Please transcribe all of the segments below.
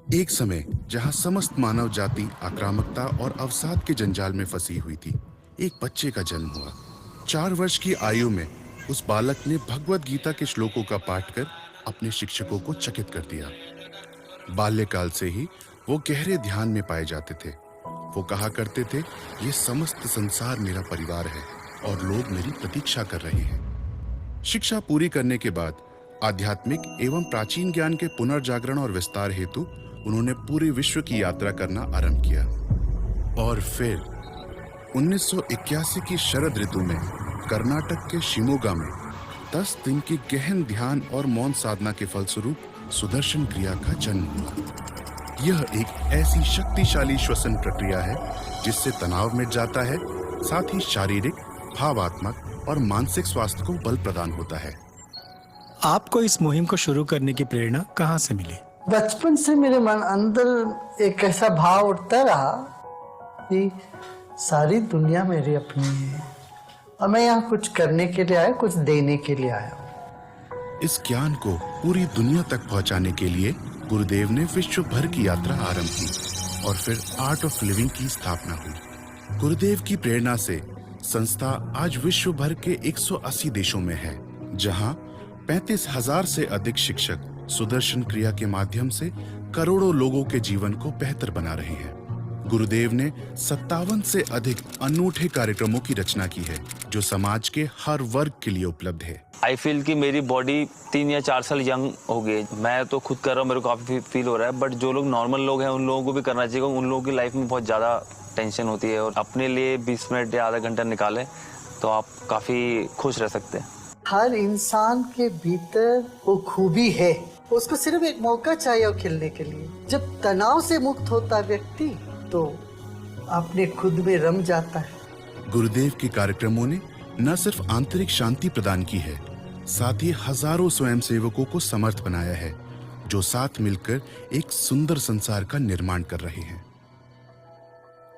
एक समय जहां समस्त मानव जाति आक्रामकता और अवसाद के जंजाल में फंसी हुई थी, एक बच्चे का जन्म हुआ। 4 वर्ष की आयु में उस बालक ने भगवत गीता के श्लोकों का पाठ कर अपने शिक्षकों को चकित कर दिया। बाल्यकाल से ही वो गहरे ध्यान में पाए जाते थे। वो कहा करते थे, ये समस्त संसार मेरा परिवार है और लोग मेरी प्रतीक्षा कर रहे हैं। शिक्षा पूरी करने के बाद आध्यात्मिक एवं प्राचीन ज्ञान के पुनर्जागरण और विस्तार हेतु उन्होंने पूरे विश्व की यात्रा करना आरंभ किया। और फिर 1981 की शरद ऋतु में कर्नाटक के शिमोगा में 10 दिन की गहन ध्यान और मौन साधना के फलस्वरूप सुदर्शन क्रिया का जन्म हुआ। यह एक ऐसी शक्तिशाली श्वसन प्रक्रिया है जिससे तनाव मिट जाता है, साथ ही शारीरिक, भावात्मक और मानसिक स्वास्थ्य को बल प्रदान होता है। आपको इस मुहिम को शुरू करने की प्रेरणा कहाँ से मिली? बचपन से मेरे मन अंदर एक ऐसा भाव उठता रहा कि सारी दुनिया मेरी अपनी है और मैं यहाँ कुछ करने के लिए आया, कुछ देने के लिए आया हूँ। इस ज्ञान को पूरी दुनिया तक पहुंचाने के लिए गुरुदेव ने विश्व भर की यात्रा आरंभ की और फिर आर्ट ऑफ लिविंग की स्थापना हुई। गुरुदेव की प्रेरणा से संस्था आज विश्व भर के 180 देशों में है, जहां 35,000 से अधिक शिक्षक सुदर्शन क्रिया के माध्यम से करोड़ों लोगों के जीवन को बेहतर बना रहे हैं। गुरुदेव ने 57 से अधिक अनूठे कार्यक्रमों की रचना की है, जो समाज के हर वर्ग के लिए उपलब्ध है। आई फील कि मेरी बॉडी 3 या 4 साल यंग हो गई। मैं तो खुद कर रहा हूँ, मेरे को काफी फील हो रहा है, बट जो लोग नॉर्मल लोग हैं उन लोगों को भी करना चाहिए। उन लोगों की लाइफ में बहुत ज्यादा टेंशन होती है और अपने लिए 20 मिनट या आधा घंटा निकालें तो आप काफी खुश रह सकते हैं। हर इंसान के भीतर वो खूबी है, उसको सिर्फ एक मौका चाहिए वो खिलने के लिए। जब तनाव से मुक्त होता व्यक्ति तो अपने खुद में रम जाता है। गुरुदेव के कार्यक्रमों ने न सिर्फ आंतरिक शांति प्रदान की है, साथ ही हजारों स्वयंसेवकों को समर्थ बनाया है, जो साथ मिलकर एक सुंदर संसार का निर्माण कर रहे हैं।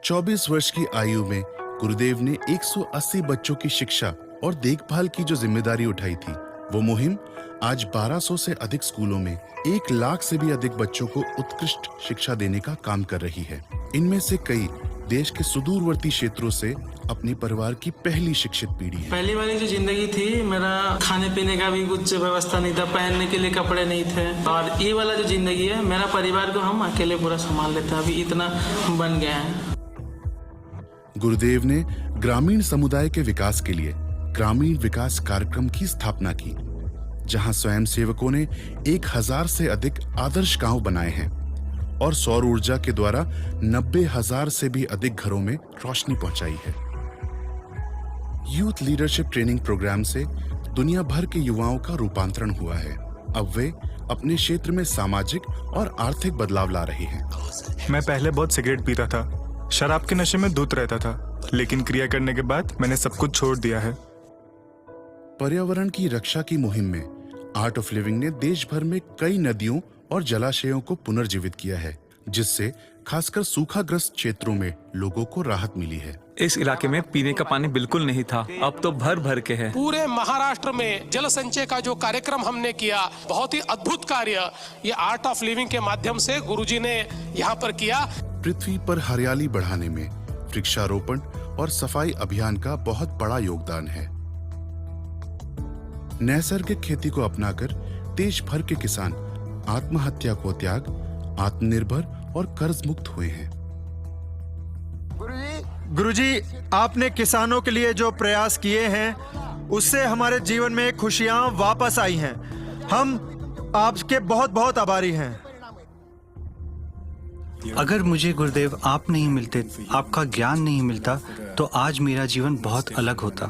24 वर्ष की आयु में गुरुदेव ने 180 बच्चों की शिक्षा और देखभाल की जो जिम्मेदारी उठाई थी, वो मुहिम आज 1200 से अधिक स्कूलों में 1 लाख से भी अधिक बच्चों को उत्कृष्ट शिक्षा देने का काम कर रही है। इनमें से कई देश के सुदूरवर्ती क्षेत्रों से अपने परिवार की पहली शिक्षित पीढ़ी है। पहली वाली जो जिंदगी थी, मेरा खाने पीने का भी कुछ व्यवस्था नहीं था, पहनने के लिए कपड़े नहीं थे। और ये वाला जो जिंदगी है, मेरा परिवार को हम अकेले पूरा संभाल लेते हैं। अभी इतना बन गया है। गुरुदेव ने ग्रामीण समुदाय के विकास के लिए ग्रामीण विकास कार्यक्रम की स्थापना की, जहां स्वयंसेवकों ने 1000 से अधिक आदर्श गांव बनाए हैं और सौर ऊर्जा के द्वारा 90,000 से भी अधिक घरों में रोशनी पहुंचाई है। यूथ लीडरशिप ट्रेनिंग प्रोग्राम से दुनिया भर के युवाओं का रूपांतरण हुआ है। अब वे अपने क्षेत्र में सामाजिक और आर्थिक बदलाव ला रहे हैं। मैं पहले बहुत सिगरेट पीता था, शराब के नशे में धुत रहता था, लेकिन क्रिया करने के बाद मैंने सब कुछ छोड़ दिया है। पर्यावरण की रक्षा की मुहिम में आर्ट ऑफ लिविंग ने देश भर में कई नदियों और जलाशयों को पुनर्जीवित किया है, जिससे खासकर सूखाग्रस्त क्षेत्रों में लोगों को राहत मिली है। इस इलाके में पीने का पानी बिल्कुल नहीं था, अब तो भर भर के है। पूरे महाराष्ट्र में जल संचय का जो कार्यक्रम हमने किया, बहुत ही अद्भुत कार्य ये आर्ट ऑफ लिविंग के माध्यम से गुरुजी ने यहाँ पर किया। पृथ्वी पर हरियाली बढ़ाने में वृक्षारोपण और सफाई अभियान का बहुत बड़ा योगदान है। नैसर्गिक खेती को अपनाकर देश भर के किसान आत्महत्या को त्याग, आत्मनिर्भर और कर्ज मुक्त हुए हैं। गुरुजी, आपने किसानों के लिए जो प्रयास किए हैं, उससे हमारे जीवन में खुशियां वापस आई हैं। हम आपके बहुत बहुत आभारी हैं। अगर मुझे गुरुदेव आप नहीं मिलते, आपका ज्ञान नहीं मिलता, तो आज मेरा जीवन बहुत अलग होता।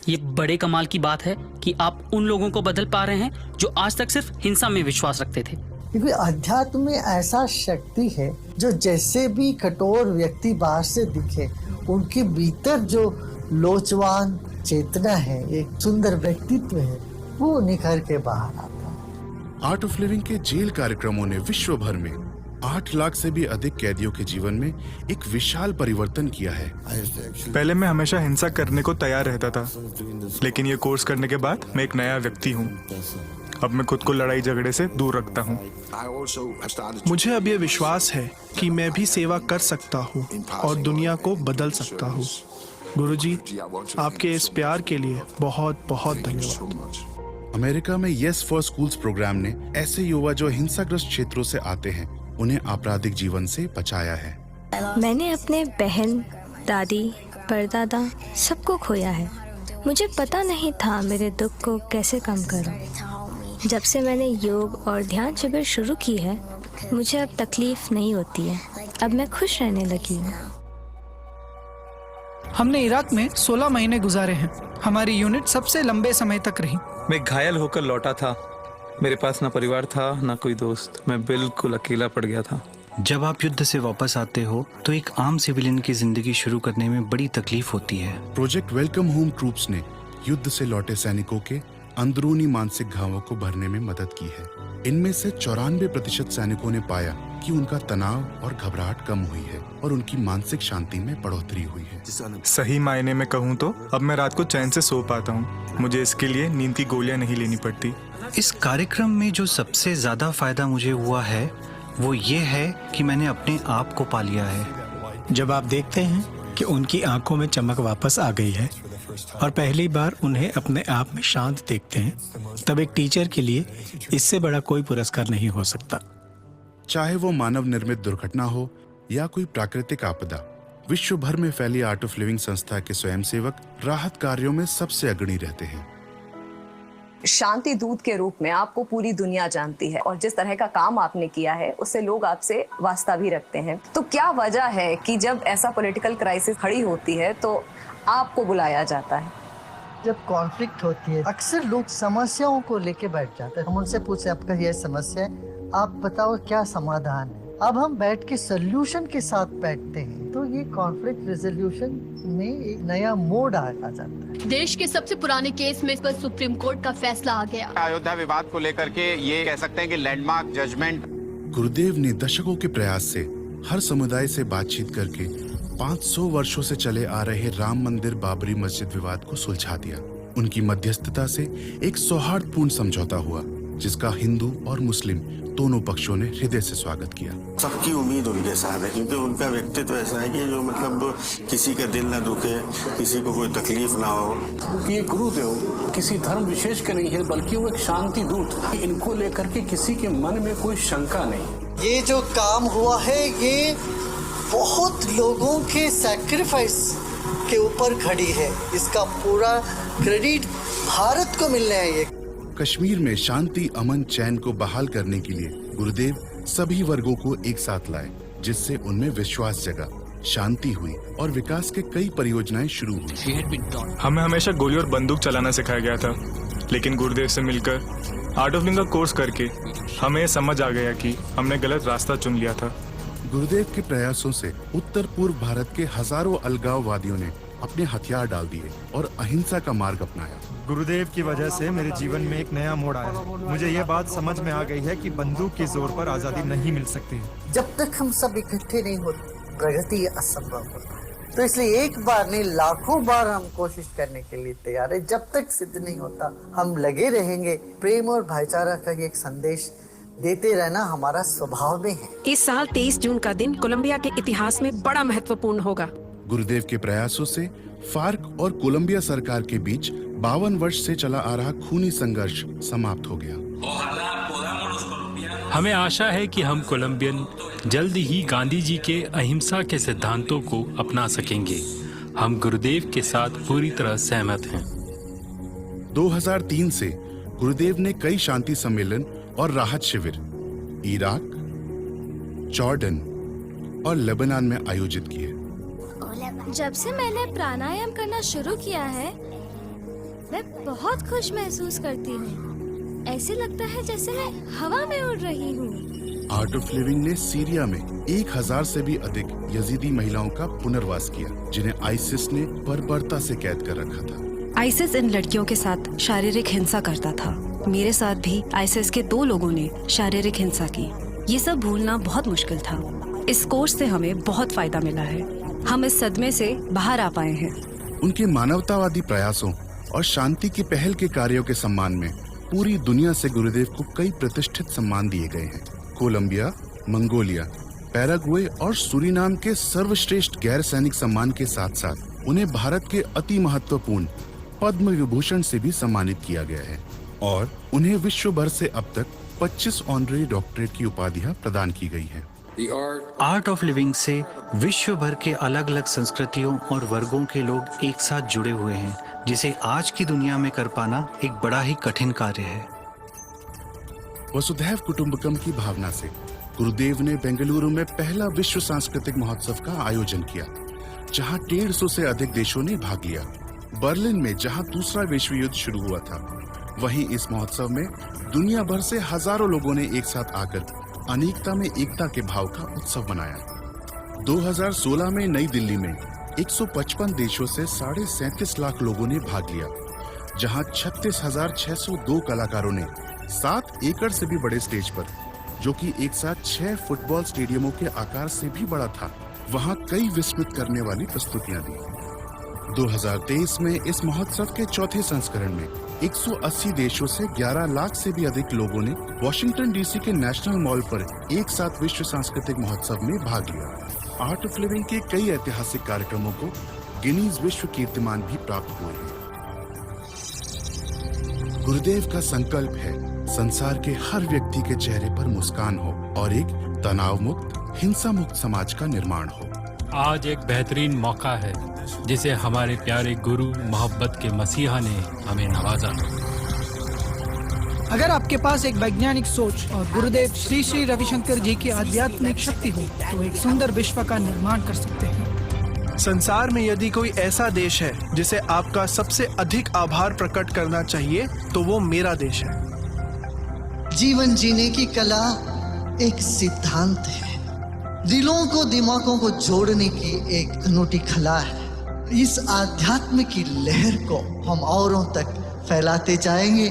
ये बड़े कमाल की बात है कि आप उन लोगों को बदल पा रहे हैं जो आज तक सिर्फ हिंसा में विश्वास रखते थे। क्योंकि अध्यात्म में ऐसा शक्ति है जो जैसे भी कठोर व्यक्ति बाहर से दिखे, उनके भीतर जो लोचवान चेतना है, एक सुंदर व्यक्तित्व है, वो निखर के बाहर आता है। आर्ट ऑफ लिविंग के जेल कार्यक्रमों ने विश्व भर में 8 लाख से भी अधिक कैदियों के जीवन में एक विशाल परिवर्तन किया है। पहले मैं हमेशा हिंसा करने को तैयार रहता था, लेकिन ये कोर्स करने के बाद मैं एक नया व्यक्ति हूँ। अब मैं खुद को लड़ाई झगड़े से दूर रखता हूँ। मुझे अब ये विश्वास है कि मैं भी सेवा कर सकता हूँ और दुनिया को बदल सकता हूँ। गुरुजी, आपके इस प्यार के लिए बहुत बहुत धन्यवाद। अमेरिका में येस फॉर स्कूल्स प्रोग्राम ने ऐसे युवा जो हिंसाग्रस्त क्षेत्रों से आते हैं उन्हें आपराधिक जीवन से बचाया है। मैंने अपने बहन, दादी, परदादा सबको खोया है। मुझे पता नहीं था मेरे दुख को कैसे कम करूं। जब से मैंने योग और ध्यान शिविर शुरू की है, मुझे अब तकलीफ नहीं होती है। अब मैं खुश रहने लगी हूँ। हमने इराक में 16 महीने गुजारे हैं। हमारी यूनिट सबसे लंबे समय तक रही। मैं घायल होकर लौटा था। मेरे पास ना परिवार था ना कोई दोस्त। मैं बिल्कुल अकेला पड़ गया था। जब आप युद्ध से वापस आते हो तो एक आम सिविलियन की जिंदगी शुरू करने में बड़ी तकलीफ होती है। प्रोजेक्ट वेलकम होम ट्रूप्स ने युद्ध से लौटे सैनिकों के अंदरूनी मानसिक घावों को भरने में मदद की है। इनमें से 94% सैनिकों ने पाया कि उनका तनाव और घबराहट कम हुई है और उनकी मानसिक शांति में बढ़ोतरी हुई है। सही मायने में कहूँ तो अब मैं रात को चैन से सो पाता हूँ। मुझे इसके लिए नींद की गोलियां नहीं लेनी पड़ती। इस कार्यक्रम में जो सबसे ज्यादा फायदा मुझे हुआ है वो ये है कि मैंने अपने आप को पा लिया है। जब आप देखते हैं कि उनकी आंखों में चमक वापस आ गई है और पहली बार उन्हें अपने आप में शांत देखते हैं, तब एक टीचर के लिए इससे बड़ा कोई पुरस्कार नहीं हो सकता। चाहे वो मानव निर्मित दुर्घटना हो या कोई प्राकृतिक आपदा, विश्व भर में फैली आर्ट ऑफ लिविंग संस्था के स्वयंसेवक राहत कार्यों में सबसे अग्रणी रहते हैं। शांति दूत के रूप में आपको पूरी दुनिया जानती है और जिस तरह का काम आपने किया है उससे लोग आपसे वास्ता भी रखते हैं। तो क्या वजह है कि जब ऐसा पॉलिटिकल क्राइसिस खड़ी होती है तो आपको बुलाया जाता है? जब कॉन्फ्लिक्ट होती है अक्सर लोग समस्याओं को लेके बैठ जाते हैं। हम उनसे पूछे आपका यह समस्या है, आप बताओ क्या समाधान है। अब हम बैठ के सोल्यूशन के साथ बैठते हैं तो ये कॉन्फ्लिक्ट रेजोल्यूशन में एक नया मोड आ जाता है। देश के सबसे पुराने केस में इस पर सुप्रीम कोर्ट का फैसला आ गया। अयोध्या विवाद को लेकर के ये कह सकते हैं कि लैंडमार्क जजमेंट। गुरुदेव ने दशकों के प्रयास से हर समुदाय से बातचीत करके 500 वर्षों से चले आ रहे राम मंदिर बाबरी मस्जिद विवाद को सुलझा दिया। उनकी मध्यस्थता से एक सौहार्दपूर्ण समझौता हुआ जिसका हिंदू और मुस्लिम दोनों पक्षों ने हृदय से स्वागत किया। सबकी उम्मीद उनके साथ है क्योंकि उनका व्यक्तित्व ऐसा है कि जो मतलब किसी का दिल ना दुखे, किसी को कोई तकलीफ ना हो। ये गुरुदेव किसी धर्म विशेष के नहीं है बल्कि वो एक शांति दूत। इनको लेकर के किसी के मन में कोई शंका नहीं। ये जो काम हुआ है ये बहुत लोगों के सैक्रिफाइस के ऊपर खड़ी है। इसका पूरा क्रेडिट भारत को मिलना है। ये कश्मीर में शांति, अमन, चैन को बहाल करने के लिए गुरुदेव सभी वर्गों को एक साथ लाए, जिससे उनमें विश्वास जगा, शांति हुई और विकास के कई परियोजनाएं शुरू हुई। हमें हमेशा गोली और बंदूक चलाना सिखाया गया था, लेकिन गुरुदेव से मिलकर आर्ट ऑफ लिविंग का कोर्स करके हमें समझ आ गया कि हमने गलत रास्ता चुन लिया था। गुरुदेव के प्रयासों से उत्तर पूर्व भारत के हजारों अलगाववादियों ने अपने हथियार डाल दिए और अहिंसा का मार्ग अपनाया। गुरुदेव की वजह से मेरे जीवन में एक नया मोड़ आया। मुझे ये बात समझ में आ गई है कि बंदूक के जोर पर आजादी नहीं मिल सकती। जब तक हम सब इकट्ठे नहीं होते प्रगति असंभव होता है। तो इसलिए एक बार नहीं लाखों बार हम कोशिश करने के लिए तैयार है। जब तक सिद्ध नहीं होता हम लगे रहेंगे। प्रेम और भाईचारा का एक संदेश देते रहना हमारा स्वभाव में है। इस साल 23 जून का दिन कोलंबिया के इतिहास में बड़ा महत्वपूर्ण होगा। गुरुदेव के प्रयासों से फार्क और कोलंबिया सरकार के बीच 52 वर्ष से चला आ रहा खूनी संघर्ष समाप्त हो गया। हमें आशा है कि हम कोलंबियन जल्द ही गांधी जी के अहिंसा के सिद्धांतों को अपना सकेंगे। हम गुरुदेव के साथ पूरी तरह सहमत हैं। 2003 से गुरुदेव ने कई शांति सम्मेलन और राहत शिविर इराक, जॉर्डन और लेबनान में आयोजित किए। जब से मैंने प्राणायाम करना शुरू किया है मैं बहुत खुश महसूस करती हूँ। ऐसे लगता है जैसे मैं हवा में उड़ रही हूँ। आर्ट ऑफ लिविंग ने सीरिया में 1000 से भी अधिक यजीदी महिलाओं का पुनर्वास किया, जिन्हें आईसिस ने बर्बरता से कैद कर रखा था। आईसिस इन लड़कियों के साथ शारीरिक हिंसा करता था। मेरे साथ भी आईसिस के 2 लोगों ने शारीरिक हिंसा की। ये सब भूलना बहुत मुश्किल था। इस कोर्स से हमें बहुत फायदा मिला है। हम इस सदमे से बाहर आ पाए हैं। उनके मानवतावादी प्रयासों और शांति की पहल के कार्यों के सम्मान में पूरी दुनिया से गुरुदेव को कई प्रतिष्ठित सम्मान दिए गए हैं। कोलंबिया, मंगोलिया, पैराग्वे और सूरीनाम के सर्वश्रेष्ठ गैर सैनिक सम्मान के साथ साथ उन्हें भारत के अति महत्वपूर्ण पद्म विभूषण से भी सम्मानित किया गया है और उन्हें विश्व भर से अब तक 25 ऑनरेरी डॉक्टरेट की उपाधियां प्रदान की गई हैं। आर्ट ऑफ लिविंग से विश्व भर के अलग अलग संस्कृतियों और वर्गों के लोग एक साथ जुड़े हुए हैं, जिसे आज की दुनिया में कर पाना एक बड़ा ही कठिन कार्य है। वसुधैव कुटुंबकम की भावना से गुरुदेव ने बेंगलुरु में पहला विश्व सांस्कृतिक महोत्सव का आयोजन किया, जहां 150 से अधिक देशों ने भाग लिया। बर्लिन में जहां दूसरा विश्व युद्ध शुरू हुआ था, वहीं इस महोत्सव में दुनिया भर से हजारों लोगों ने एक साथ आकर अनेकता में एकता के भाव का उत्सव मनाया। 2016 में नई दिल्ली में 155 देशों से 37.5 लाख लोगों ने भाग लिया, जहां 36,602 कलाकारों ने 7 एकड़ से भी बड़े स्टेज पर, जो कि एक साथ 6 फुटबॉल स्टेडियमों के आकार से भी बड़ा था, वहां कई विस्मित करने वाली प्रस्तुतियां दी। 2023 में इस महोत्सव के चौथे संस्करण में 180 देशों से 11 लाख से भी अधिक लोगों ने वॉशिंगटन डीसी के नेशनल मॉल पर एक साथ विश्व सांस्कृतिक महोत्सव में भाग लिया। आर्ट ऑफ लिविंग के कई ऐतिहासिक कार्यक्रमों को गिनीज विश्व कीर्तिमान भी प्राप्त हुए हैं। गुरुदेव का संकल्प है संसार के हर व्यक्ति के चेहरे पर मुस्कान हो और एक तनाव मुक्त, हिंसा मुक्त समाज का निर्माण हो। आज एक बेहतरीन मौका है जिसे हमारे प्यारे गुरु मोहब्बत के मसीहा ने हमें नवाजा। अगर आपके पास एक वैज्ञानिक सोच और गुरुदेव श्री श्री रविशंकर जी की आध्यात्मिक शक्ति हो तो एक सुंदर विश्व का निर्माण कर सकते हैं। संसार में यदि कोई ऐसा देश है जिसे आपका सबसे अधिक आभार प्रकट करना चाहिए तो वो मेरा देश है। जीवन जीने की कला एक सिद्धांत है, दिलों को दिमागों को जोड़ने की एक अनूठी कला है। इस आध्यात्म की लहर को हम औरों तक फैलाते जाएंगे